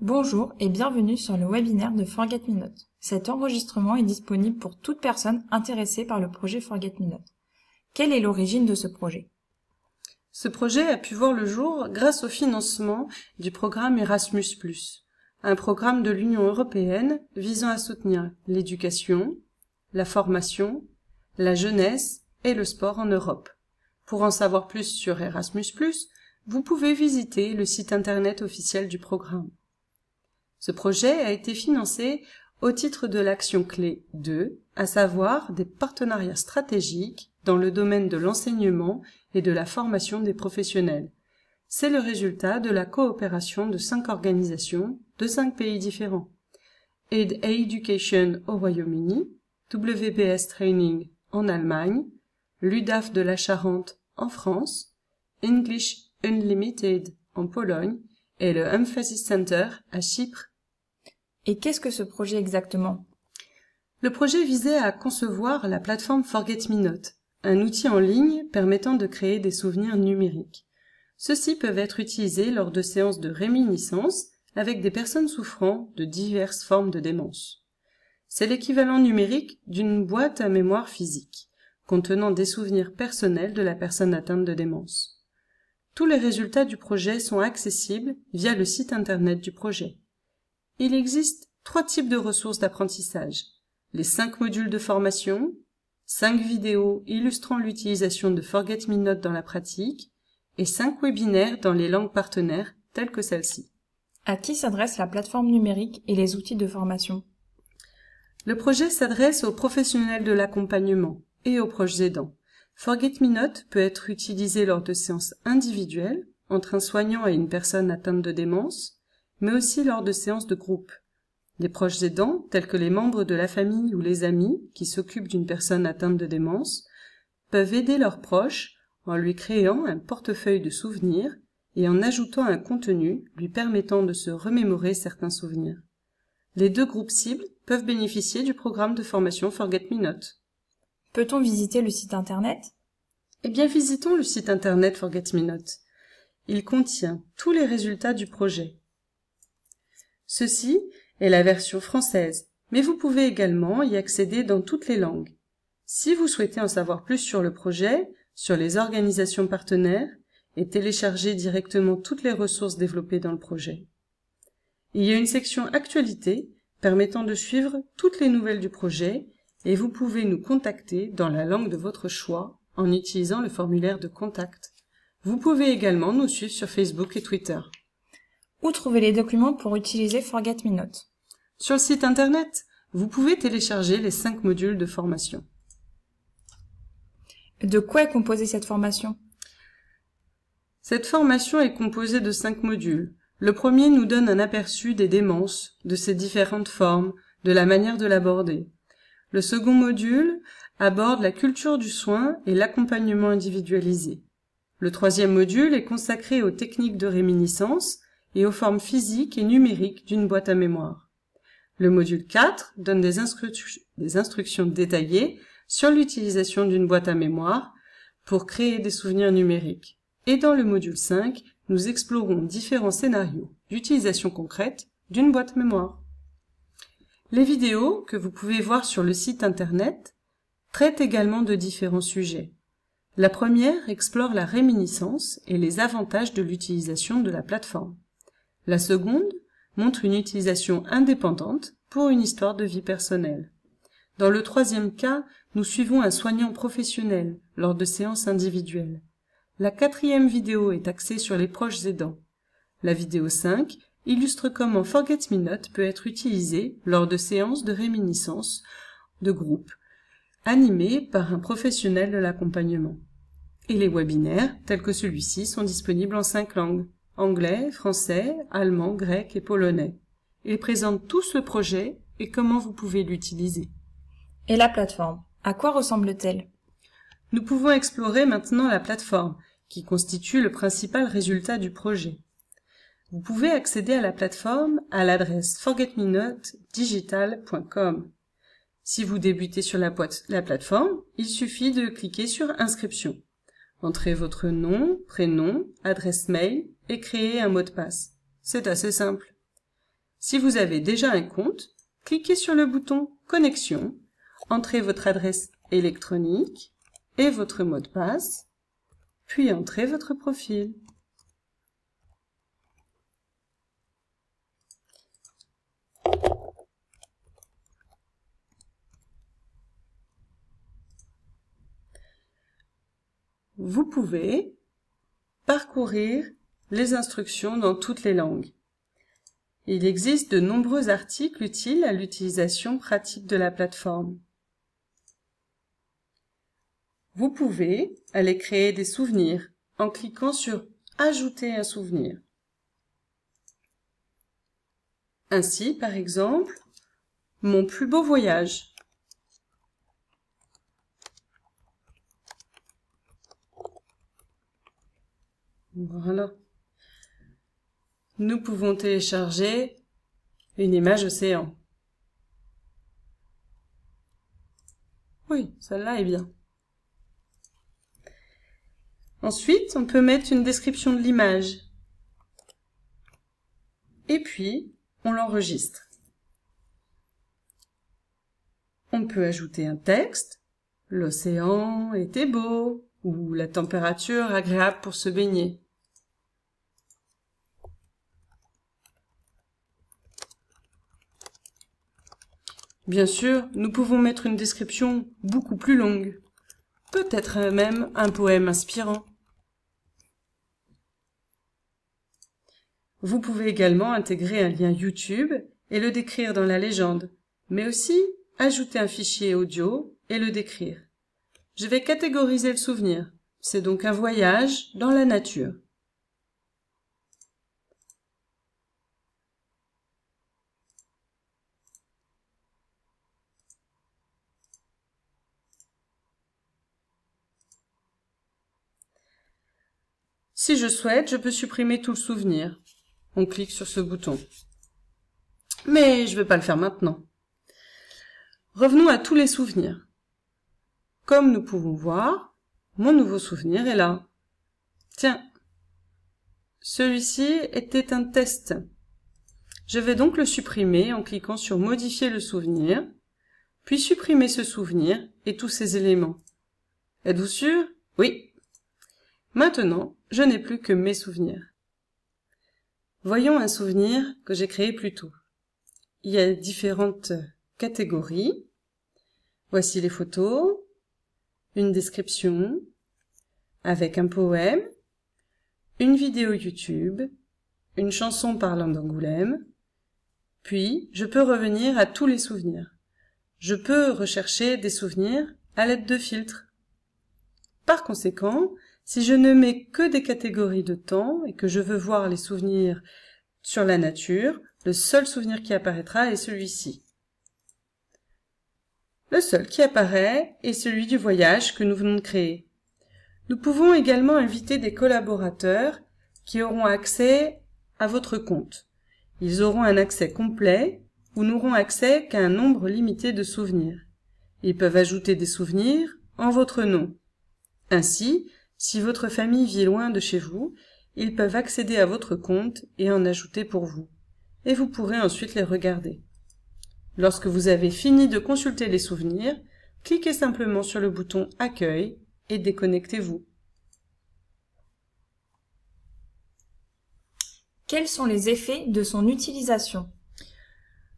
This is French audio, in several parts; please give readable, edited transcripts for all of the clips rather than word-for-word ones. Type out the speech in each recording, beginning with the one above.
Bonjour et bienvenue sur le webinaire de Forget Me Not. Cet enregistrement est disponible pour toute personne intéressée par le projet Forget Me Not. Quelle est l'origine de ce projet? Ce projet a pu voir le jour grâce au financement du programme Erasmus+, un programme de l'Union européenne visant à soutenir l'éducation, la formation, la jeunesse et le sport en Europe. Pour en savoir plus sur Erasmus+, vous pouvez visiter le site internet officiel du programme. Ce projet a été financé au titre de l'action clé 2, à savoir des partenariats stratégiques dans le domaine de l'enseignement et de la formation des professionnels. C'est le résultat de la coopération de 5 organisations de 5 pays différents. Aid Education au Royaume-Uni, WBS Training en Allemagne, l'UDAF de la Charente en France, English Unlimited en Pologne et le Emphasis Center à Chypre. Et qu'est-ce que ce projet exactement? Le projet visait à concevoir la plateforme Forget Me Not, un outil en ligne permettant de créer des souvenirs numériques. Ceux-ci peuvent être utilisés lors de séances de réminiscence avec des personnes souffrant de diverses formes de démence. C'est l'équivalent numérique d'une boîte à mémoire physique, contenant des souvenirs personnels de la personne atteinte de démence. Tous les résultats du projet sont accessibles via le site internet du projet. Il existe 3 types de ressources d'apprentissage. Les 5 modules de formation, 5 vidéos illustrant l'utilisation de Forget Me Not dans la pratique et 5 webinaires dans les langues partenaires telles que celle-ci. À qui s'adresse la plateforme numérique et les outils de formation? Le projet s'adresse aux professionnels de l'accompagnement et aux proches aidants. Forget Me Not peut être utilisé lors de séances individuelles entre un soignant et une personne atteinte de démence, mais aussi lors de séances de groupe. Des proches aidants, tels que les membres de la famille ou les amis qui s'occupent d'une personne atteinte de démence, peuvent aider leurs proches en lui créant un portefeuille de souvenirs et en ajoutant un contenu lui permettant de se remémorer certains souvenirs. Les 2 groupes cibles peuvent bénéficier du programme de formation Forget Me Not. Peut-on visiter le site internet? Eh bien, visitons le site internet Forget Me Not. Il contient tous les résultats du projet. Ceci est la version française, mais vous pouvez également y accéder dans toutes les langues. Si vous souhaitez en savoir plus sur le projet, sur les organisations partenaires, et télécharger directement toutes les ressources développées dans le projet. Il y a une section Actualité permettant de suivre toutes les nouvelles du projet et vous pouvez nous contacter dans la langue de votre choix en utilisant le formulaire de contact. Vous pouvez également nous suivre sur Facebook et Twitter. Où trouver les documents pour utiliser Forget Me Not? Sur le site internet, vous pouvez télécharger les 5 modules de formation. De quoi est composée cette formation? Cette formation est composée de 5 modules. Le premier nous donne un aperçu des démences, de ses différentes formes, de la manière de l'aborder. Le second module aborde la culture du soin et l'accompagnement individualisé. Le troisième module est consacré aux techniques de réminiscence et aux formes physiques et numériques d'une boîte à mémoire. Le module 4 donne des instructions détaillées sur l'utilisation d'une boîte à mémoire pour créer des souvenirs numériques. Et dans le module 5, nous explorons différents scénarios d'utilisation concrète d'une boîte à mémoire. Les vidéos que vous pouvez voir sur le site internet traitent également de différents sujets. La première explore la réminiscence et les avantages de l'utilisation de la plateforme. La seconde montre une utilisation indépendante pour une histoire de vie personnelle. Dans le troisième cas, nous suivons un soignant professionnel lors de séances individuelles. La 4e vidéo est axée sur les proches aidants. La vidéo 5 illustre comment Forget Me Not peut être utilisé lors de séances de réminiscence de groupe, animées par un professionnel de l'accompagnement. Et les webinaires, tels que celui-ci, sont disponibles en 5 langues, anglais, français, allemand, grec et polonais. Ils présentent tous le projet et comment vous pouvez l'utiliser. Et la plateforme, à quoi ressemble-t-elle? Nous pouvons explorer maintenant la plateforme, qui constitue le principal résultat du projet. Vous pouvez accéder à la plateforme à l'adresse forgetmenotdigital.com. Si vous débutez sur la plateforme, il suffit de cliquer sur Inscription. Entrez votre nom, prénom, adresse mail et créez un mot de passe. C'est assez simple. Si vous avez déjà un compte, cliquez sur le bouton « Connexion », entrez votre adresse électronique et votre mot de passe, puis entrez votre profil. Vous pouvez parcourir les instructions dans toutes les langues. Il existe de nombreux articles utiles à l'utilisation pratique de la plateforme. Vous pouvez aller créer des souvenirs en cliquant sur « Ajouter un souvenir ». Ainsi, par exemple, « Mon plus beau voyage ». Voilà. Nous pouvons télécharger une image océan. Oui, celle-là est bien. Ensuite, on peut mettre une description de l'image. Et puis, on l'enregistre. On peut ajouter un texte. L'océan était beau ou la température agréable pour se baigner. Bien sûr, nous pouvons mettre une description beaucoup plus longue, peut-être même un poème inspirant. Vous pouvez également intégrer un lien YouTube et le décrire dans la légende, mais aussi ajouter un fichier audio et le décrire. Je vais catégoriser le souvenir. C'est donc un voyage dans la nature. Si je souhaite, je peux supprimer tout le souvenir. On clique sur ce bouton. Mais je ne vais pas le faire maintenant. Revenons à tous les souvenirs. Comme nous pouvons voir, mon nouveau souvenir est là. Tiens, celui-ci était un test. Je vais donc le supprimer en cliquant sur « Modifier le souvenir », puis supprimer ce souvenir et tous ses éléments. Êtes-vous sûr? Oui. Maintenant, je n'ai plus que mes souvenirs. Voyons un souvenir que j'ai créé plus tôt. Il y a différentes catégories. Voici les photos, une description, avec un poème, une vidéo YouTube, une chanson parlant d'Angoulême, puis je peux revenir à tous les souvenirs. Je peux rechercher des souvenirs à l'aide de filtres. Par conséquent, si je ne mets que des catégories de temps et que je veux voir les souvenirs sur la nature, le seul souvenir qui apparaîtra est celui-ci. Le seul qui apparaît est celui du voyage que nous venons de créer. Nous pouvons également inviter des collaborateurs qui auront accès à votre compte. Ils auront un accès complet ou n'auront accès qu'à un nombre limité de souvenirs. Ils peuvent ajouter des souvenirs en votre nom. Ainsi, si votre famille vit loin de chez vous, ils peuvent accéder à votre compte et en ajouter pour vous. Et vous pourrez ensuite les regarder. Lorsque vous avez fini de consulter les souvenirs, cliquez simplement sur le bouton « Accueil » et déconnectez-vous. Quels sont les effets de son utilisation?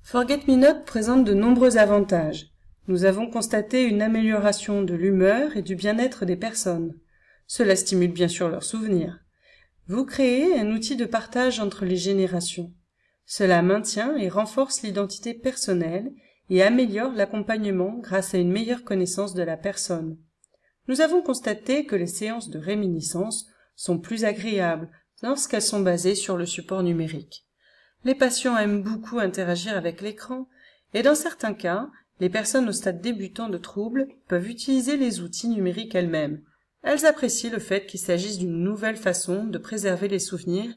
Forget Me Not présente de nombreux avantages. Nous avons constaté une amélioration de l'humeur et du bien-être des personnes. Cela stimule bien sûr leurs souvenirs. Vous créez un outil de partage entre les générations. Cela maintient et renforce l'identité personnelle et améliore l'accompagnement grâce à une meilleure connaissance de la personne. Nous avons constaté que les séances de réminiscence sont plus agréables lorsqu'elles sont basées sur le support numérique. Les patients aiment beaucoup interagir avec l'écran et dans certains cas, les personnes au stade débutant de troubles peuvent utiliser les outils numériques elles-mêmes. Elles apprécient le fait qu'il s'agisse d'une nouvelle façon de préserver les souvenirs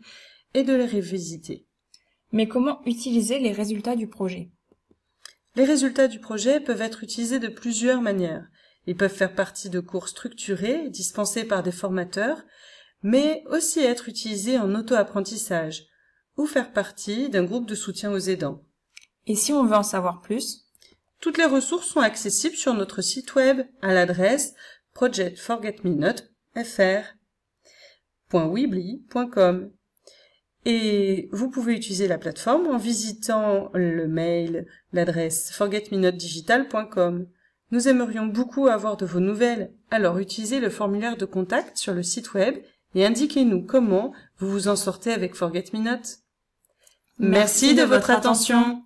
et de les revisiter. Mais comment utiliser les résultats du projet? Les résultats du projet peuvent être utilisés de plusieurs manières. Ils peuvent faire partie de cours structurés, dispensés par des formateurs, mais aussi être utilisés en auto-apprentissage. ou faire partie d'un groupe de soutien aux aidants. Et si on veut en savoir plus? Toutes les ressources sont accessibles sur notre site web à l'adresse projectforgetmenot.weebly.com. Et vous pouvez utiliser la plateforme en visitant le mail, l'adresse forgetmenotdigital.com. Nous aimerions beaucoup avoir de vos nouvelles, alors utilisez le formulaire de contact sur le site web et indiquez-nous comment vous vous en sortez avec Forget Me Not. Merci de votre attention.